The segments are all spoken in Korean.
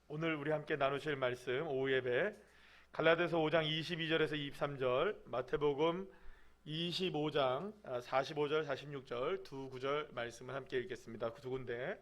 오늘 우리 함께 나누실 말씀 오후 예배 갈라디아서 5장 22절에서 23절, 마태복음 25장 45절 46절 두 구절 말씀을 함께 읽겠습니다. 그 두 군데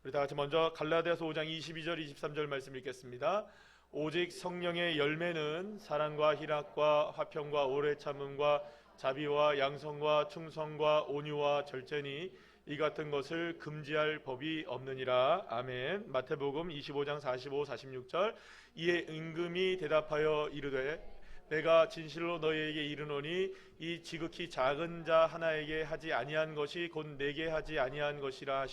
우리 다 같이 먼저 갈라디아서 5장 22절 23절 말씀 읽겠습니다. 오직 성령의 열매는 사랑과 희락과 화평과 오래 참음과 자비와 양성과 충성과 온유와 절제니 이 같은 것을 금지할 법이 없느니라. 아멘. 마태복음 25장 45, 46절 이에 임금이 대답하여 이르되 내가 진실로 너희에게 이르노니 이 지극히 작은 자 하나에게 하지 아니한 것이 곧 내게 하지 아니한 것이라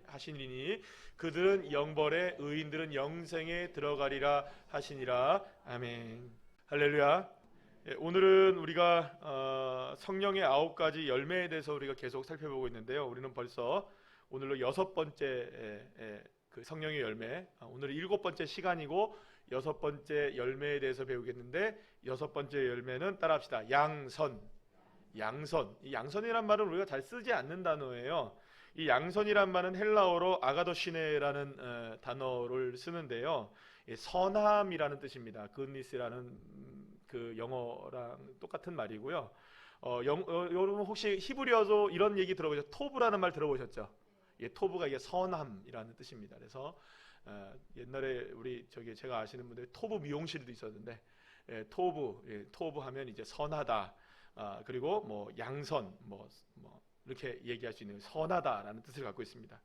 하시니니 그들은 영벌에 의인들은 영생에 들어가리라 하시니라. 아멘. 할렐루야. 오늘은 우리가 성령의 9가지 열매에 대해서 우리가 계속 살펴보고 있는데요. 우리는 벌써 오늘로 6번째 그 성령의 열매, 오늘은 7번째 시간이고 6번째 열매에 대해서 배우겠는데, 6번째 열매는 따라합시다. 양선. 이 양선이란 말은 우리가 잘 쓰지 않는 단어예요. 이 양선이란 말은 헬라어로 아가도시네라는 단어를 쓰는데요, 선함이라는 뜻입니다. 그니스라는 그 영어랑 똑같은 말이고요. 여러분 혹시 히브리어도 이런 얘기 들어보셨죠? 토브라는 말 들어보셨죠? 토브가 이게 선함이라는 뜻입니다. 그래서 옛날에 제가 아시는 분들이 토브 미용실도 있었는데, 토브 하면 이제 선하다, 그리고 뭐 양선, 뭐 이렇게 얘기할 수 있는 선하다라는 뜻을 갖고 있습니다.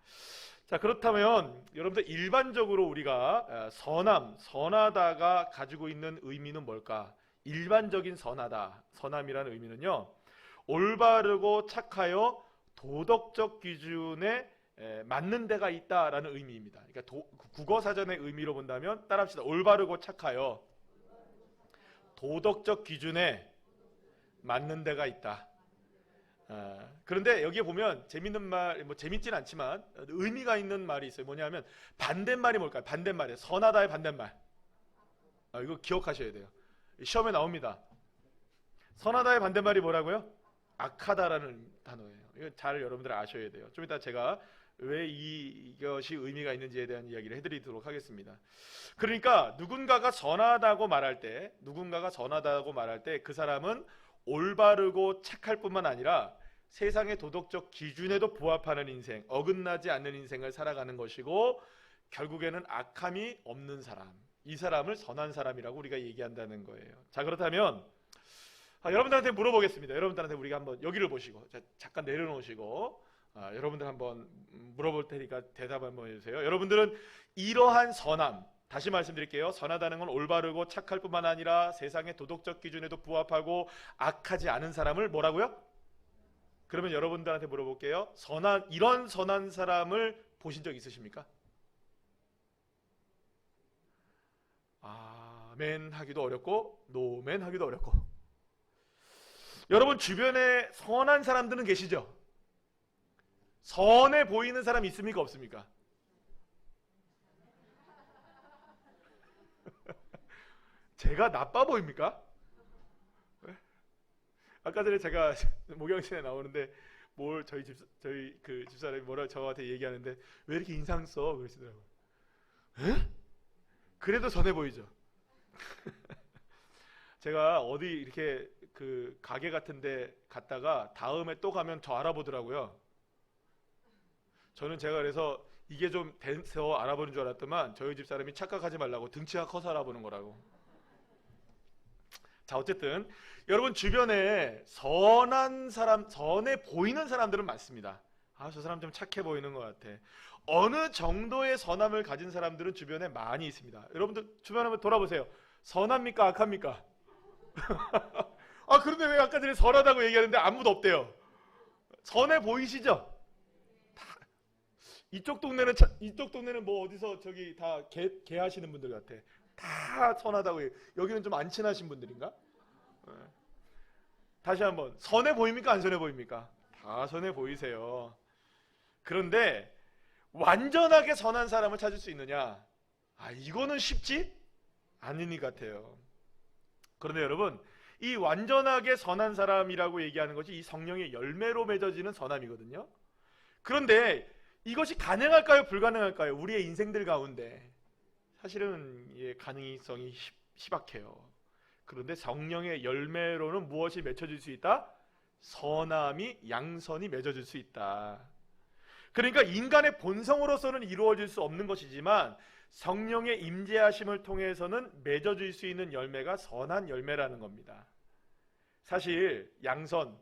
자, 그렇다면 여러분들 일반적으로 우리가 선하다가 가지고 있는 의미는 뭘까? 일반적인 선함이라는 의미는요, 올바르고 착하여 도덕적 기준에 맞는 데가 있다라는 의미입니다. 그러니까 국어사전의 의미로 본다면 따라합시다. 올바르고 착하여 도덕적 기준에 맞는 데가 있다. 그런데 여기에 보면 재밌는 말, 재밌진 않지만 의미가 있는 말이 있어요. 뭐냐면 반대말이 뭘까요? 반대말이에요. 선하다의 반대말. 이거 기억하셔야 돼요. 시험에 나옵니다. 선하다의 반대말이 뭐라고요? 악하다라는 단어예요. 이거 잘 여러분들 아셔야 돼요. 좀 이따 제가 왜 이것이 의미가 있는지에 대한 이야기를 해드리도록 하겠습니다. 그러니까 누군가가 선하다고 말할 때 그 사람은 올바르고 착할 뿐만 아니라 세상의 도덕적 기준에도 부합하는 인생, 어긋나지 않는 인생을 살아가는 것이고, 결국에는 악함이 없는 사람, 이 사람을 선한 사람이라고 우리가 얘기한다는 거예요. 자, 그렇다면 여러분들한테 물어보겠습니다. 여러분들한테 우리가 한번 여기를 보시고 잠깐 내려놓으시고 여러분들 한번 물어볼 테니까 대답 한번 해주세요. 여러분들은 이러한 선함, 다시 말씀드릴게요. 선하다는 건 올바르고 착할 뿐만 아니라 세상의 도덕적 기준에도 부합하고 악하지 않은 사람을 뭐라고요? 그러면 여러분들한테 물어볼게요. 이런 선한 사람을 보신 적 있으십니까? 아멘 하기도 어렵고 노멘 하기도 어렵고. 여러분 주변에 선한 사람들은 계시죠? 선해 보이는 사람 있습니까? 없습니까? 제가 나빠 보입니까? 아까 전에 제가 목욕실에 나오는데 저희 그 집사람이 뭐라 저한테 얘기하는데 왜 이렇게 인상 써? 그러시더라고요. 에? 그래도 선해 보이죠? 제가 어디 이렇게 그 가게 같은데 갔다가 다음에 또 가면 저 알아보더라고요. 제가 그래서 이게 좀 돼서 알아보는 줄 알았더만 저희 집 사람이 착각하지 말라고 등치가 커서 알아보는 거라고. 자, 어쨌든 여러분 주변에 선한 사람, 선해 보이는 사람들은 많습니다. 저 사람 좀 착해 보이는 것 같아. 어느 정도의 선함을 가진 사람들은 주변에 많이 있습니다. 여러분들 주변에 한번 돌아보세요. 선합니까? 악합니까? 그런데 왜 아까 전에 선하다고 얘기하는데 아무도 없대요? 선해 보이시죠? 이쪽 동네는 뭐 어디서 다 개 하시는 분들 같아. 다 선하다고 해요. 여기는 좀 안 친하신 분들인가? 다시 한번, 선해 보입니까? 안 선해 보입니까? 다 선해 보이세요. 그런데 완전하게 선한 사람을 찾을 수 있느냐? 이거는 쉽지 않은 일 같아요. 그런데 여러분, 이 완전하게 선한 사람이라고 얘기하는 것이 이 성령의 열매로 맺어지는 선함이거든요. 그런데 이것이 가능할까요? 불가능할까요? 우리의 인생들 가운데 사실은 가능성이 희박해요. 그런데 성령의 열매로는 무엇이 맺혀질 수 있다? 선함이, 양선이 맺어질 수 있다. 그러니까 인간의 본성으로서는 이루어질 수 없는 것이지만 성령의 임재하심을 통해서는 맺어질 수 있는 열매가 선한 열매라는 겁니다. 사실 양선,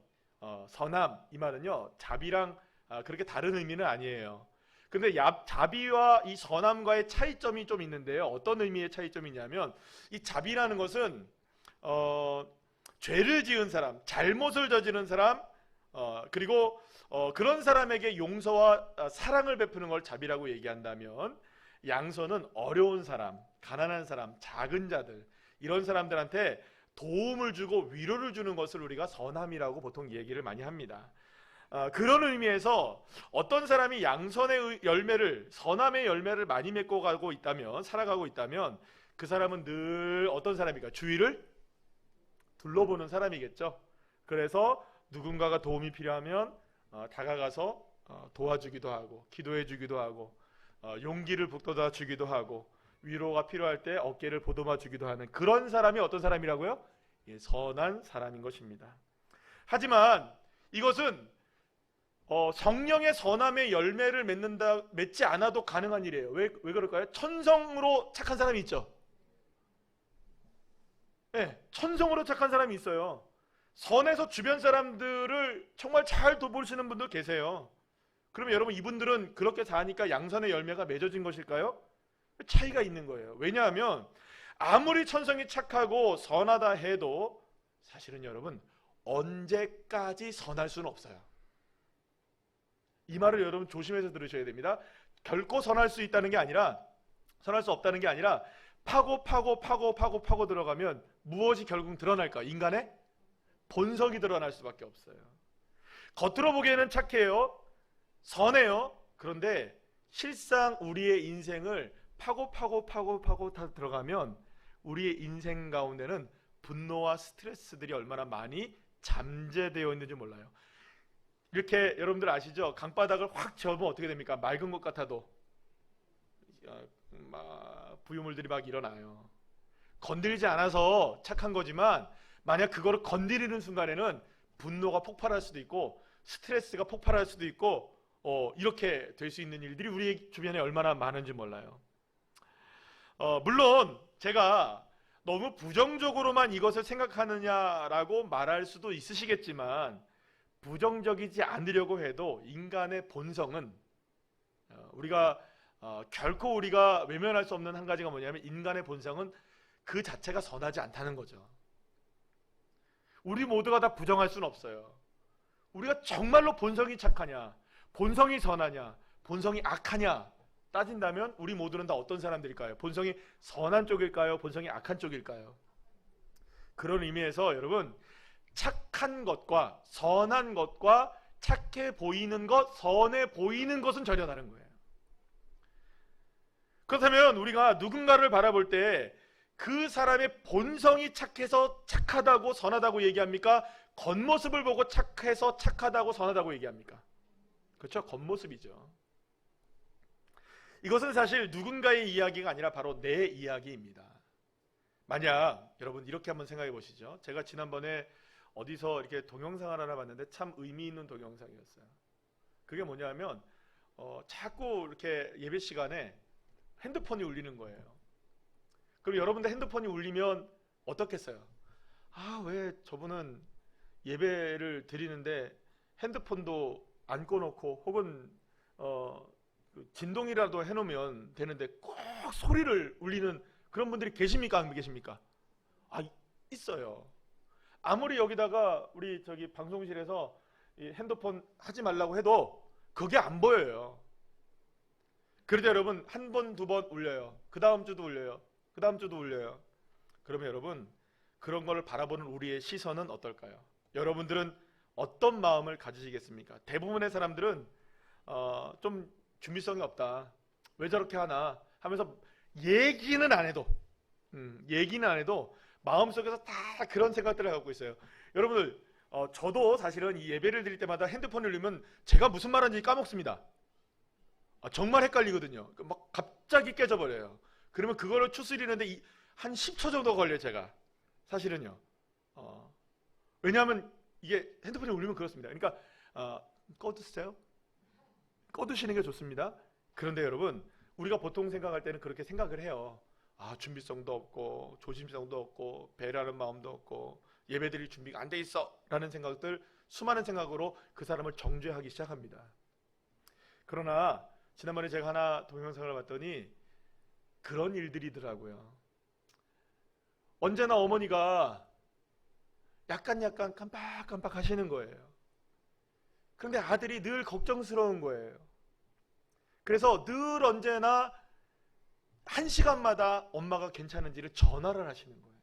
선함 이 말은요 자비랑 그렇게 다른 의미는 아니에요. 근데 자비와 이 선함과의 차이점이 좀 있는데요. 어떤 의미의 차이점이냐면 이 자비라는 것은 죄를 지은 사람, 잘못을 저지른 사람, 그리고 그런 사람에게 용서와 사랑을 베푸는 걸 자비라고 얘기한다면, 양선은 어려운 사람, 가난한 사람, 작은 자들, 이런 사람들한테 도움을 주고 위로를 주는 것을 우리가 선함이라고 보통 얘기를 많이 합니다. 그런 의미에서 어떤 사람이 양선의 열매를, 선함의 열매를 많이 맺고 가고 있다면, 살아가고 있다면 그 사람은 늘 어떤 사람일까? 주위를 둘러보는 사람이겠죠. 그래서 누군가가 도움이 필요하면 다가가서 도와주기도 하고, 기도해 주기도 하고, 용기를 북돋아 주기도 하고, 위로가 필요할 때 어깨를 보듬어 주기도 하는 그런 사람이 어떤 사람이라고요? 선한 사람인 것입니다. 하지만 이것은 성령의 선함의 열매를 맺지 않아도 가능한 일이에요. 왜 그럴까요? 천성으로 착한 사람이 있죠. 네, 천성으로 착한 사람이 있어요. 선에서 주변 사람들을 정말 잘 돌보시는 분들 계세요. 그러면 여러분, 이분들은 그렇게 사니까 양선의 열매가 맺어진 것일까요? 차이가 있는 거예요. 왜냐하면 아무리 천성이 착하고 선하다 해도 사실은 여러분 언제까지 선할 수는 없어요. 이 말을 여러분 조심해서 들으셔야 됩니다. 결코 선할 수 있다는 게 아니라, 선할 수 없다는 게 아니라, 파고 들어가면 무엇이 결국 드러날까? 인간의 본성이 드러날 수밖에 없어요. 겉으로 보기에는 착해요, 선해요. 그런데 실상 우리의 인생을 파고 다 들어가면 우리의 인생 가운데는 분노와 스트레스들이 얼마나 많이 잠재되어 있는지 몰라요. 이렇게 여러분들 아시죠? 강바닥을 확 저으면 어떻게 됩니까? 맑은 것 같아도 부유물들이 막 일어나요. 건드리지 않아서 착한 거지만 만약 그거를 건드리는 순간에는 분노가 폭발할 수도 있고 스트레스가 폭발할 수도 있고 이렇게 될 수 있는 일들이 우리 주변에 얼마나 많은지 몰라요. 물론 제가 너무 부정적으로만 이것을 생각하느냐라고 말할 수도 있으시겠지만, 부정적이지 않으려고 해도 인간의 본성은 결코 우리가 외면할 수 없는 한 가지가 뭐냐면, 인간의 본성은 그 자체가 선하지 않다는 거죠. 우리 모두가 다 부정할 수는 없어요. 우리가 정말로 본성이 착하냐, 본성이 선하냐, 본성이 악하냐 따진다면 우리 모두는 다 어떤 사람들일까요? 본성이 선한 쪽일까요? 본성이 악한 쪽일까요? 그런 의미에서 여러분, 착한 것과 선한 것과 착해 보이는 것, 선해 보이는 것은 전혀 다른 거예요. 그렇다면 우리가 누군가를 바라볼 때 그 사람의 본성이 착해서 착하다고 선하다고 얘기합니까? 겉모습을 보고 착해서 착하다고 선하다고 얘기합니까? 그렇죠? 겉모습이죠. 이것은 사실 누군가의 이야기가 아니라 바로 내 이야기입니다. 만약 여러분 이렇게 한번 생각해 보시죠. 제가 지난번에 어디서 이렇게 동영상을 하나 봤는데 참 의미 있는 동영상이었어요. 그게 뭐냐면 자꾸 이렇게 예배 시간에 핸드폰이 울리는 거예요. 그럼 여러분들 핸드폰이 울리면 어떻겠어요? 왜 저분은 예배를 드리는데 핸드폰도 안 꺼놓고 혹은 진동이라도 해놓으면 되는데 꼭 소리를 울리는 그런 분들이 계십니까? 안 계십니까? 있어요. 아무리 여기다가 우리 방송실에서 이 핸드폰 하지 말라고 해도 그게 안 보여요. 그래도 여러분 한 번, 두 번 울려요. 그 다음 주도 울려요. 그 다음 주도 울려요. 그러면 여러분 그런 걸 바라보는 우리의 시선은 어떨까요? 여러분들은 어떤 마음을 가지시겠습니까? 대부분의 사람들은 좀 준비성이 없다, 왜 저렇게 하나 하면서 얘기는 안 해도 마음속에서 다 그런 생각들을 갖고 있어요. 여러분들 저도 사실은 이 예배를 드릴 때마다 핸드폰을 누르면 제가 무슨 말하는지 까먹습니다. 정말 헷갈리거든요. 막 갑자기 깨져버려요. 그러면 그거를 추스리는데 한 10초 정도 걸려요, 제가. 사실은요. 왜냐하면 이게 핸드폰이 울리면 그렇습니다. 그러니까 꺼두세요. 꺼두시는 게 좋습니다. 그런데 여러분, 우리가 보통 생각할 때는 그렇게 생각을 해요. 준비성도 없고 조심성도 없고 배려하는 마음도 없고 예배드릴 준비가 안 돼 있어 라는 생각들, 수많은 생각으로 그 사람을 정죄하기 시작합니다. 그러나 지난번에 제가 하나 동영상을 봤더니 그런 일들이더라고요. 언제나 어머니가 약간 깜빡깜빡 하시는 거예요. 그런데 아들이 늘 걱정스러운 거예요. 그래서 늘 언제나 1시간마다 엄마가 괜찮은지를 전화를 하시는 거예요.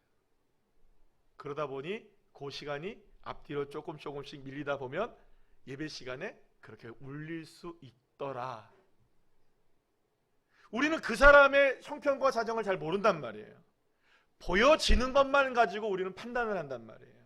그러다 보니 그 시간이 앞뒤로 조금씩 밀리다 보면 예배 시간에 그렇게 울릴 수 있더라. 우리는 그 사람의 형편과 사정을 잘 모른단 말이에요. 보여지는 것만 가지고 우리는 판단을 한단 말이에요.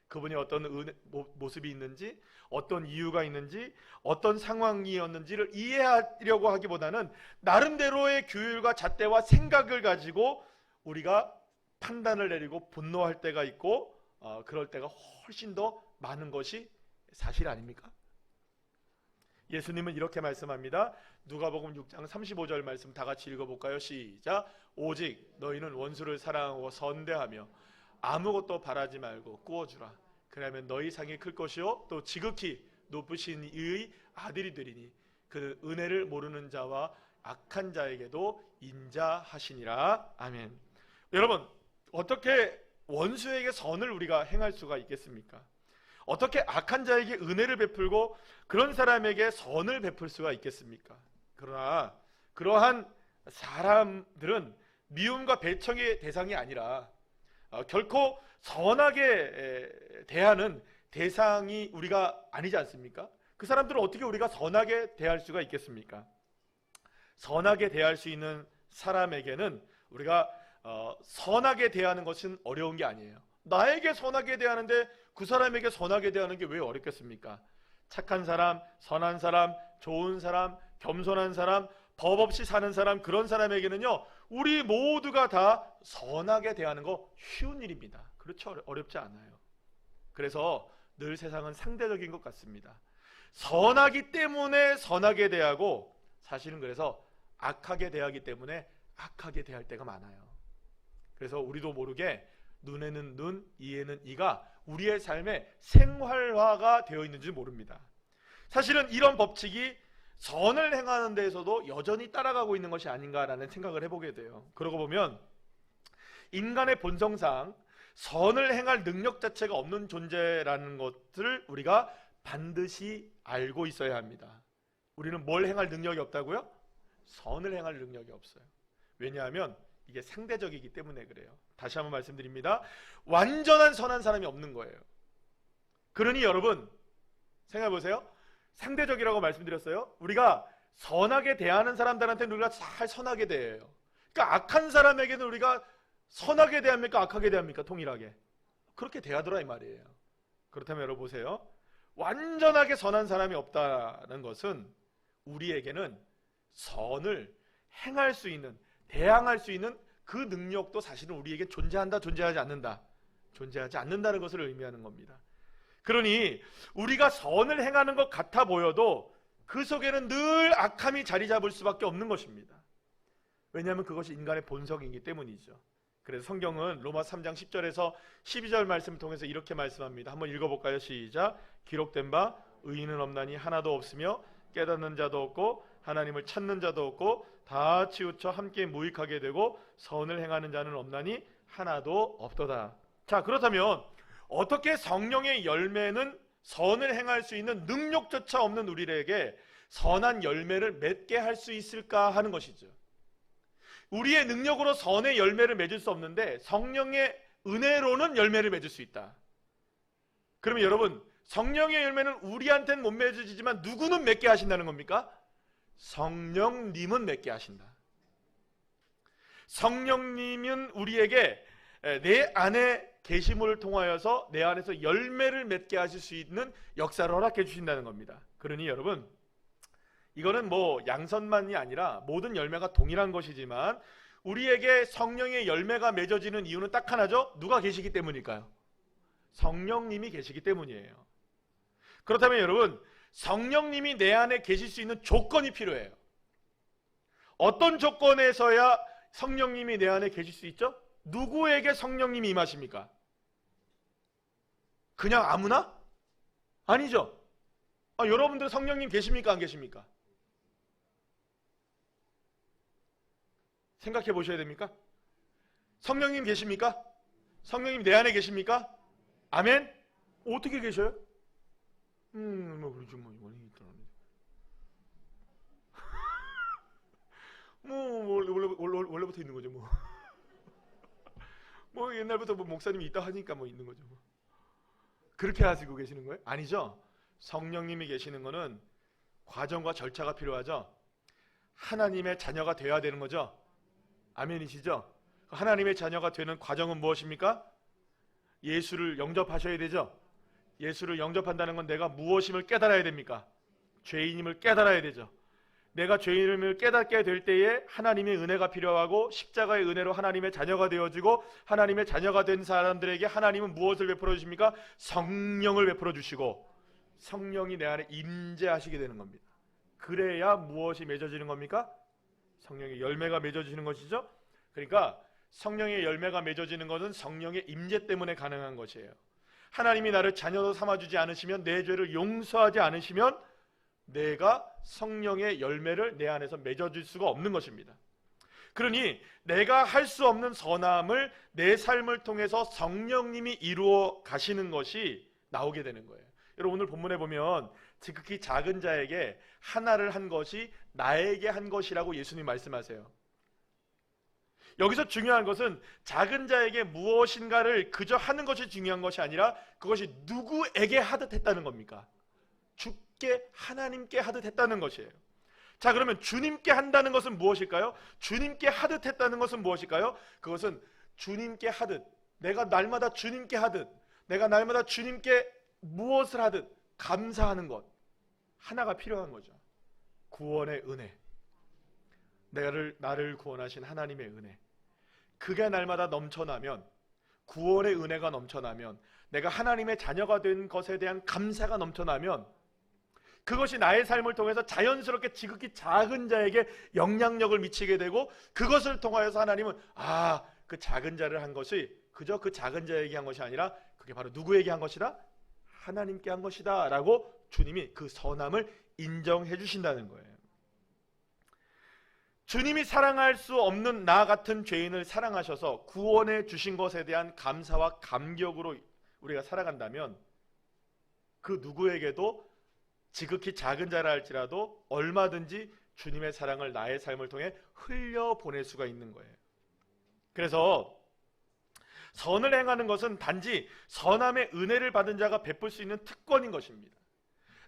그분이 어떤 모습이 있는지, 어떤 이유가 있는지, 어떤 상황이었는지를 이해하려고 하기보다는 나름대로의 규율과 잣대와 생각을 가지고 우리가 판단을 내리고 분노할 때가 있고, 그럴 때가 훨씬 더 많은 것이 사실 아닙니까? 예수님은 이렇게 말씀합니다. 누가복음 6장 35절 말씀 다 같이 읽어볼까요? 시작. 오직 너희는 원수를 사랑하고 선대하며 아무것도 바라지 말고 꾸어주라. 그러면 너희 상이 클 것이요 또 지극히 높으신 이의 아들이 되리니 그는 은혜를 모르는 자와 악한 자에게도 인자하시니라. 아멘. 여러분, 어떻게 원수에게 선을 우리가 행할 수가 있겠습니까? 어떻게 악한 자에게 은혜를 베풀고 그런 사람에게 선을 베풀 수가 있겠습니까? 그러나 그러한 사람들은 미움과 배척의 대상이 아니라 결코 선하게 대하는 대상이 우리가 아니지 않습니까? 그 사람들은 어떻게 우리가 선하게 대할 수가 있겠습니까? 선하게 대할 수 있는 사람에게는 우리가 선하게 대하는 것은 어려운 게 아니에요. 나에게 선하게 대하는데 그 사람에게 선하게 대하는 게 왜 어렵겠습니까? 착한 사람, 선한 사람, 좋은 사람, 겸손한 사람, 법 없이 사는 사람, 그런 사람에게는요, 우리 모두가 다 선하게 대하는 거 쉬운 일입니다. 그렇죠? 어렵지 않아요. 그래서 늘 세상은 상대적인 것 같습니다. 선하기 때문에 선하게 대하고, 사실은 그래서 악하게 대하기 때문에 악하게 대할 때가 많아요. 그래서 우리도 모르게 눈에는 눈, 이에는 이가 우리의 삶에 생활화가 되어 있는지 모릅니다. 사실은 이런 법칙이 선을 행하는 데에서도 여전히 따라가고 있는 것이 아닌가라는 생각을 해보게 돼요. 그러고 보면 인간의 본성상 선을 행할 능력 자체가 없는 존재라는 것을 우리가 반드시 알고 있어야 합니다. 우리는 뭘 행할 능력이 없다고요? 선을 행할 능력이 없어요. 왜냐하면 이게 상대적이기 때문에 그래요. 다시 한번 말씀드립니다. 완전한 선한 사람이 없는 거예요. 그러니 여러분 생각해 보세요. 상대적이라고 말씀드렸어요. 우리가 선하게 대하는 사람들한테는 우리가 잘 선하게 대해요. 그러니까 악한 사람에게는 우리가 선하게 대합니까? 악하게 대합니까? 동일하게. 그렇게 대하더라 이 말이에요. 그렇다면 여러분 보세요. 완전하게 선한 사람이 없다는 것은 우리에게는 선을 행할 수 있는, 대항할 수 있는 그 능력도 사실은 우리에게 존재한다, 존재하지 않는다. 존재하지 않는다는 것을 의미하는 겁니다. 그러니 우리가 선을 행하는 것 같아 보여도 그 속에는 늘 악함이 자리 잡을 수밖에 없는 것입니다. 왜냐하면 그것이 인간의 본성이기 때문이죠. 그래서 성경은 로마 3장 10절에서 12절 말씀을 통해서 이렇게 말씀합니다. 한번 읽어볼까요? 시작. 기록된 바 의인은 없나니 하나도 없으며 깨닫는 자도 없고 하나님을 찾는 자도 없고 다 치우쳐 함께 무익하게 되고 선을 행하는 자는 없나니 하나도 없도다. 자, 그렇다면 어떻게 성령의 열매는 선을 행할 수 있는 능력조차 없는 우리에게 선한 열매를 맺게 할 수 있을까 하는 것이죠. 우리의 능력으로 선의 열매를 맺을 수 없는데 성령의 은혜로는 열매를 맺을 수 있다. 그러면 여러분, 성령의 열매는 우리한테는 못 맺어지지만 누구는 맺게 하신다는 겁니까? 성령님은 맺게 하신다. 성령님은 우리에게 내 안에 계심을 통하여서 내 안에서 열매를 맺게 하실 수 있는 역사를 허락해 주신다는 겁니다. 그러니 여러분, 이거는 뭐 양선만이 아니라 모든 열매가 동일한 것이지만 우리에게 성령의 열매가 맺어지는 이유는 딱 하나죠. 누가 계시기 때문일까요? 성령님이 계시기 때문이에요. 그렇다면 여러분, 성령님이 내 안에 계실 수 있는 조건이 필요해요. 어떤 조건에서야 성령님이 내 안에 계실 수 있죠? 누구에게 성령님이 임하십니까? 그냥 아무나? 아니죠. 여러분들 성령님 계십니까? 안 계십니까? 생각해 보셔야 됩니까? 성령님 계십니까? 성령님 내 안에 계십니까? 아멘? 어떻게 계셔요? 뭐 그러죠. 원래부터 있는 거죠. 뭐 옛날부터 목사님이 있다 하니까 있는 거죠. 그렇게 하시고 계시는 거예요? 아니죠. 성령님이 계시는 거는 과정과 절차가 필요하죠. 하나님의 자녀가 되어야 되는 거죠. 아멘이시죠? 하나님의 자녀가 되는 과정은 무엇입니까? 예수를 영접하셔야 되죠. 예수를 영접한다는 건 내가 무엇임을 깨달아야 됩니까? 죄인임을 깨달아야 되죠. 내가 죄인임을 깨닫게 될 때에 하나님의 은혜가 필요하고 십자가의 은혜로 하나님의 자녀가 되어지고 하나님의 자녀가 된 사람들에게 하나님은 무엇을 베풀어 주십니까? 성령을 베풀어 주시고 성령이 내 안에 임재하시게 되는 겁니다. 그래야 무엇이 맺어지는 겁니까? 성령의 열매가 맺어지는 것이죠. 그러니까 성령의 열매가 맺어지는 것은 성령의 임재 때문에 가능한 것이에요. 하나님이 나를 자녀로 삼아주지 않으시면, 내 죄를 용서하지 않으시면 내가 성령의 열매를 내 안에서 맺어줄 수가 없는 것입니다. 그러니 내가 할 수 없는 선함을 내 삶을 통해서 성령님이 이루어 가시는 것이 나오게 되는 거예요. 여러분, 오늘 본문에 보면 지극히 작은 자에게 하나를 한 것이 나에게 한 것이라고 예수님 말씀하세요. 여기서 중요한 것은 작은 자에게 무엇인가를 그저 하는 것이 중요한 것이 아니라 그것이 누구에게 하듯 했다는 겁니까? 주께, 하나님께 하듯 했다는 것이에요. 자, 그러면 주님께 한다는 것은 무엇일까요? 주님께 하듯 했다는 것은 무엇일까요? 그것은 주님께 하듯, 내가 날마다 주님께 하듯, 내가 날마다 주님께 무엇을 하듯 감사하는 것 하나가 필요한 거죠. 구원의 은혜, 나를 구원하신 하나님의 은혜, 그게 날마다 넘쳐나면, 구원의 은혜가 넘쳐나면, 내가 하나님의 자녀가 된 것에 대한 감사가 넘쳐나면 그것이 나의 삶을 통해서 자연스럽게 지극히 작은 자에게 영향력을 미치게 되고, 그것을 통하여서 하나님은 그 작은 자를 한 것이 그저 그 작은 자에게 한 것이 아니라 그게 바로 누구에게 한 것이다? 하나님께 한 것이다 라고 주님이 그 선함을 인정해 주신다는 거예요. 주님이 사랑할 수 없는 나 같은 죄인을 사랑하셔서 구원해 주신 것에 대한 감사와 감격으로 우리가 살아간다면 그 누구에게도 지극히 작은 자라 할지라도 얼마든지 주님의 사랑을 나의 삶을 통해 흘려보낼 수가 있는 거예요. 그래서 선을 행하는 것은 단지 선함의 은혜를 받은 자가 베풀 수 있는 특권인 것입니다.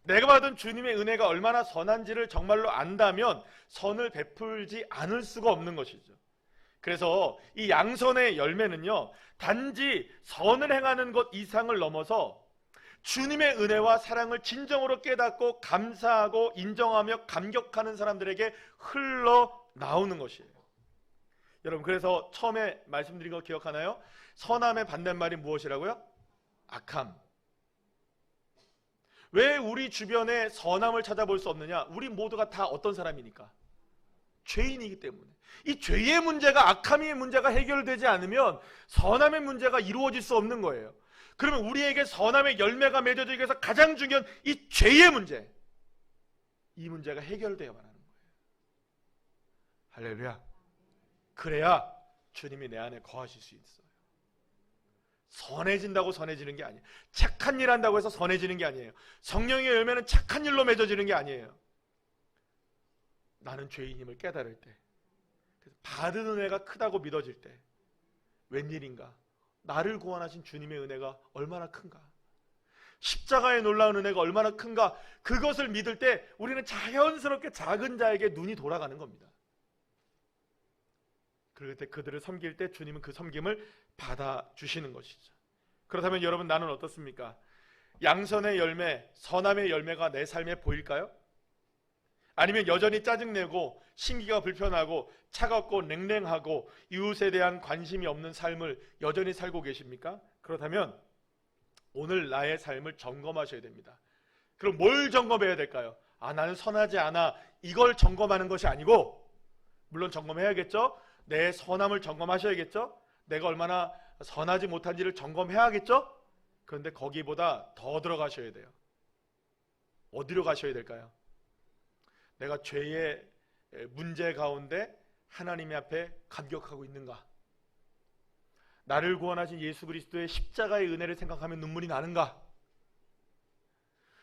내가 받은 주님의 은혜가 얼마나 선한지를 정말로 안다면 선을 베풀지 않을 수가 없는 것이죠. 그래서 이 양선의 열매는요, 단지 선을 행하는 것 이상을 넘어서 주님의 은혜와 사랑을 진정으로 깨닫고 감사하고 인정하며 감격하는 사람들에게 흘러나오는 것이에요. 여러분, 그래서 처음에 말씀드린 거 기억하나요? 선함의 반대말이 무엇이라고요? 악함. 왜 우리 주변에 선함을 찾아볼 수 없느냐? 우리 모두가 다 어떤 사람이니까? 죄인이기 때문에. 이 죄의 문제가, 악함의 문제가 해결되지 않으면 선함의 문제가 이루어질 수 없는 거예요. 그러면 우리에게 선함의 열매가 맺어지기 위해서 가장 중요한 이 죄의 문제, 이 문제가 해결되어야만 하는 거예요. 할렐루야. 그래야 주님이 내 안에 거하실 수 있어요. 선해진다고 선해지는 게 아니에요. 착한 일 한다고 해서 선해지는 게 아니에요. 성령의 열매는 착한 일로 맺어지는 게 아니에요. 나는 죄인임을 깨달을 때, 받은 은혜가 크다고 믿어질 때, 웬일인가? 나를 구원하신 주님의 은혜가 얼마나 큰가? 십자가의 놀라운 은혜가 얼마나 큰가? 그것을 믿을 때 우리는 자연스럽게 작은 자에게 눈이 돌아가는 겁니다. 그럴 때 그들을 섬길 때 주님은 그 섬김을 받아주시는 것이죠. 그렇다면 여러분, 나는 어떻습니까? 양선의 열매, 선함의 열매가 내 삶에 보일까요? 아니면 여전히 짜증내고 심기가 불편하고 차갑고 냉랭하고 이웃에 대한 관심이 없는 삶을 여전히 살고 계십니까? 그렇다면 오늘 나의 삶을 점검하셔야 됩니다. 그럼 뭘 점검해야 될까요? 나는 선하지 않아. 이걸 점검하는 것이 아니고, 물론 점검해야겠죠? 내 선함을 점검하셔야겠죠? 내가 얼마나 선하지 못한지를 점검해야겠죠? 그런데 거기보다 더 들어가셔야 돼요. 어디로 가셔야 될까요? 내가 죄의 문제 가운데 하나님 앞에 감격하고 있는가? 나를 구원하신 예수 그리스도의 십자가의 은혜를 생각하면 눈물이 나는가?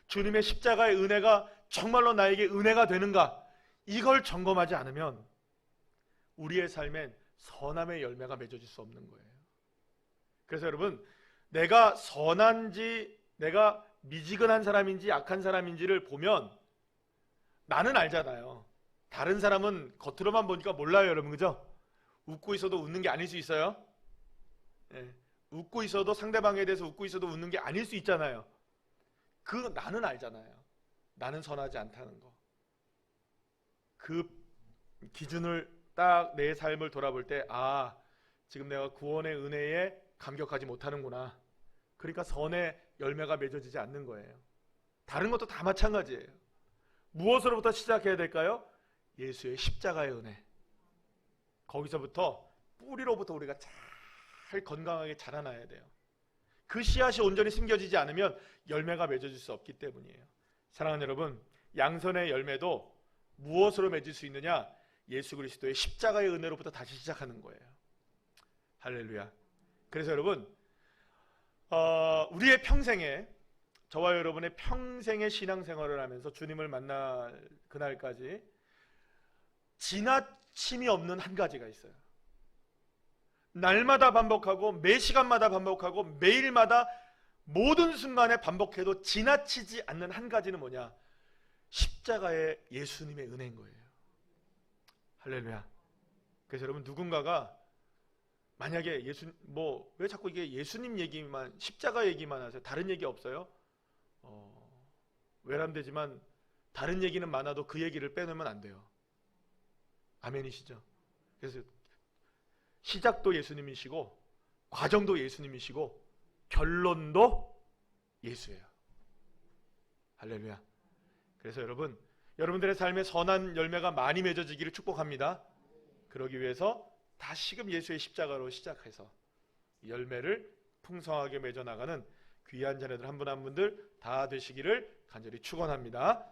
주님의 십자가의 은혜가 정말로 나에게 은혜가 되는가? 이걸 점검하지 않으면 우리의 삶엔 선함의 열매가 맺어질 수 없는 거예요. 그래서 여러분, 내가 선한지 내가 미지근한 사람인지 악한 사람인지를 보면 나는 알잖아요. 다른 사람은 겉으로만 보니까 몰라요, 여러분. 그죠? 웃고 있어도 웃는 게 아닐 수 있어요. 웃고 있어도, 상대방에 대해서 웃고 있어도 웃는 게 아닐 수 있잖아요. 나는 알잖아요. 나는 선하지 않다는 거. 그 기준을 딱 내 삶을 돌아볼 때, 지금 내가 구원의 은혜에 감격하지 못하는구나. 그러니까 선의 열매가 맺어지지 않는 거예요. 다른 것도 다 마찬가지예요. 무엇으로부터 시작해야 될까요? 예수의 십자가의 은혜. 거기서부터 뿌리로부터 우리가 잘 건강하게 자라나야 돼요. 그 씨앗이 온전히 심겨지지 않으면 열매가 맺어질 수 없기 때문이에요. 사랑하는 여러분, 양선의 열매도 무엇으로 맺을 수 있느냐? 예수 그리스도의 십자가의 은혜로부터 다시 시작하는 거예요. 할렐루야. 그래서 여러분, 우리의 평생에, 저와 여러분의 평생의 신앙생활을 하면서 주님을 만날 그날까지 지나침이 없는 한 가지가 있어요. 날마다 반복하고 매 시간마다 반복하고 매일마다 모든 순간에 반복해도 지나치지 않는 한 가지는 뭐냐? 십자가의 예수님의 은혜인 거예요. 할렐루야. 그래서 여러분, 누군가가 만약에 왜 자꾸 이게 예수님 얘기만, 십자가 얘기만 하세요? 다른 얘기 없어요? 외람되지만 다른 얘기는 많아도 그 얘기를 빼놓으면 안 돼요. 아멘이시죠? 그래서 시작도 예수님이시고 과정도 예수님이시고 결론도 예수예요. 할렐루야. 그래서 여러분들의 삶에 선한 열매가 많이 맺어지기를 축복합니다. 그러기 위해서 다시금 예수의 십자가로 시작해서 열매를 풍성하게 맺어나가는 귀한 자녀들 한 분 한 분들 다 되시기를 간절히 축원합니다.